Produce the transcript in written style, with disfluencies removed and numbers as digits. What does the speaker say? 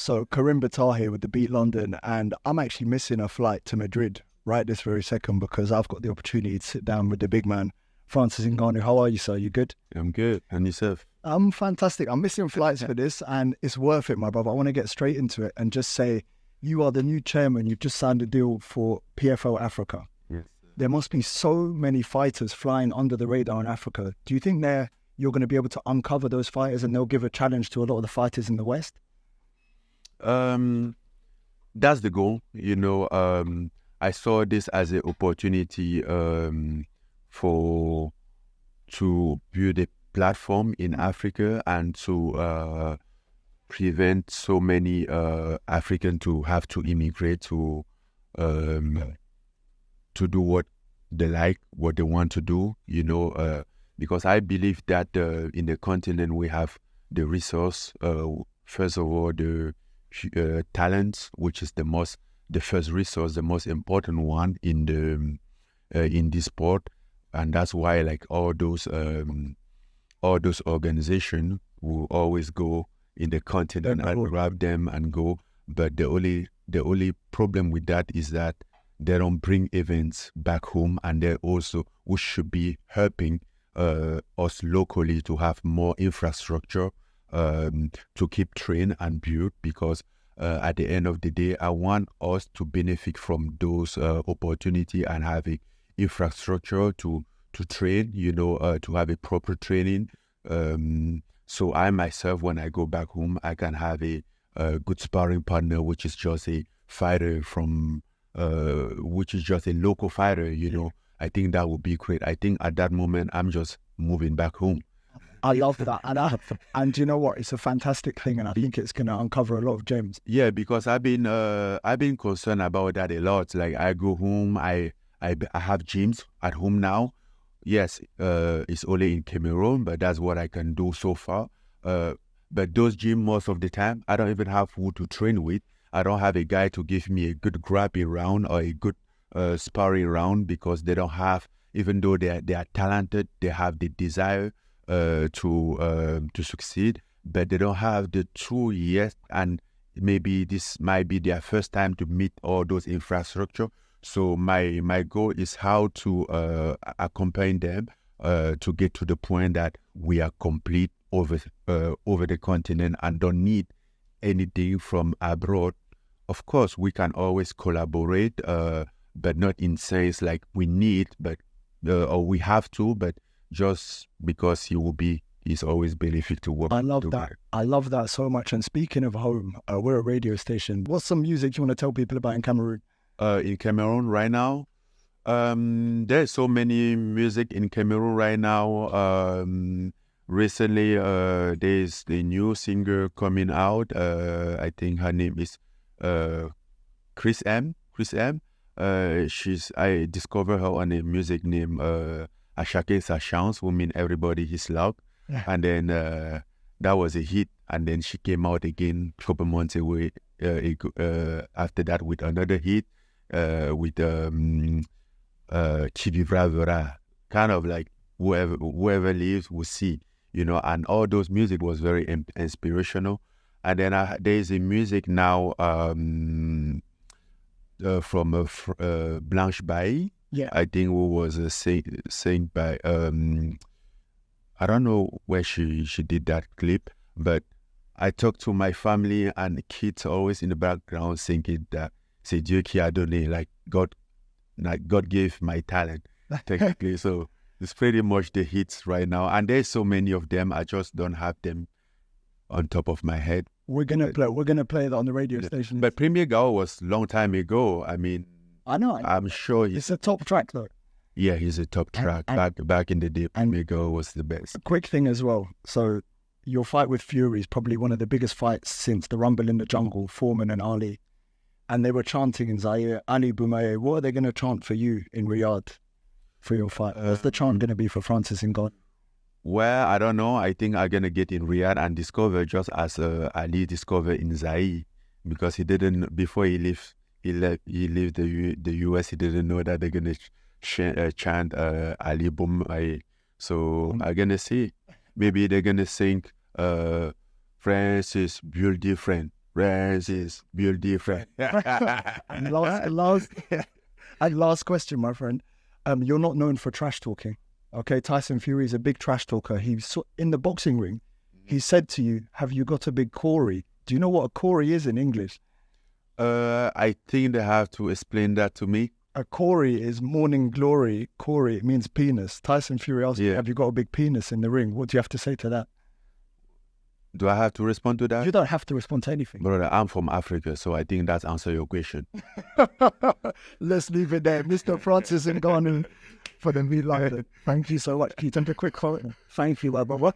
So Karim Bitar here with the Beat London, and I'm actually missing a flight to Madrid right this very second because I've got the opportunity to sit down with the big man, Francis Ngannou. How are you, sir? You good? I'm good. And yourself? I'm fantastic. I'm missing flights for this, and it's worth it, my brother. I want to get straight into it and just say you are the new chairman. You've just signed a deal for PFL Africa. Yes. There must be so many fighters flying under the radar in Africa. Do you think you're going to be able to uncover those fighters and they'll give a challenge to a lot of the fighters in the West? That's the goal. I saw this as an opportunity to build a platform in Africa and to prevent so many Africans to have to immigrate to do what they like, what they want to do. Because I believe that in the continent we have the resource. First of all, the talent, which is the first resource, the most important one in this sport, and that's why like all those organizations will always go in the continent and grab them and go. But the only problem with that is that they don't bring events back home, and they also we should be helping us locally to have more infrastructure to keep train and build, because at the end of the day, I want us to benefit from those opportunity and have a infrastructure to train, to have a proper training. So I myself, when I go back home, I can have a good sparring partner, which is just a fighter which is just a local fighter, I think that would be great. I think at that moment, I'm just moving back home. I love that. And you know what? It's a fantastic thing, and I think it's going to uncover a lot of gems. Yeah, because I've been concerned about that a lot. Like I go home, I have gyms at home now. Yes, it's only in Cameroon, but that's what I can do so far. But those gyms, most of the time, I don't even have who to train with. I don't have a guy to give me a good grappling round or a good sparring round, because they don't have, even though they are talented, they have the desire to succeed, but they don't have the tool yet, and maybe this might be their first time to meet all those infrastructure. So my goal is how to accompany them to get to the point that we are complete over the continent and don't need anything from abroad. Of course, we can always collaborate, but not in sense like we need, but or we have to, but just because it's always benefit to work. I love that. I love that so much. And speaking of home, we're a radio station. What's some music you want to tell people about in Cameroon? In Cameroon right now, there's so many music in Cameroon right now. Recently, there's the new singer coming out. I think her name is Chris M. I discovered her on a music name À chacun sa chance, who mean everybody his luck. Yeah. And then that was a hit. And then she came out again a couple months away after that with another hit with Qui vivra verra. Kind of like whoever lives will see, and all those music was very inspirational. And then there's a music now from Blanche Bailly. Yeah, I think who was sang by I don't know where she did that clip, but I talked to my family and kids always in the background singing that c'est Dieu qui a donné, like God gave my talent technically. So it's pretty much the hits right now, and there's so many of them. I just don't have them on top of my head. We're gonna play that on the radio station. But Premier Gao was long time ago. I mean, I know. I'm sure it's a top track though. Yeah, he's a top track. Back in the day, Premier Gao was the best. A quick thing as well. So your fight with Fury is probably one of the biggest fights since the Rumble in the Jungle, Foreman and Ali. And they were chanting in Zaire, Ali Bomaye. What are they going to chant for you in Riyadh for your fight? What's the chant going to be for Francis Ngannou? Well, I don't know. I think I'm going to get in Riyadh and discover just as Ali discovered in Zaire, because he didn't, before he left the US, he didn't know that they're going to chant Ali Bomaye. So I'm going to see. Maybe they're going to sing France is built different. Raises, build different. And last question, my friend. You're not known for trash talking. Okay, Tyson Fury is a big trash talker. In the boxing ring, he said to you, "Have you got a big Cory?" Do you know what a Cory is in English? I think they have to explain that to me. A Cory is morning glory. Cory means penis. Tyson Fury asked you, "Have you got a big penis in the ring?" What do you have to say to that? Do I have to respond to that? You don't have to respond to anything. Brother, I'm from Africa, so I think that answers your question. Let's leave it there. Mr. Francis Ngannou for the meat London. Thank you so much. Can you take a quick comment? Thank you, brother.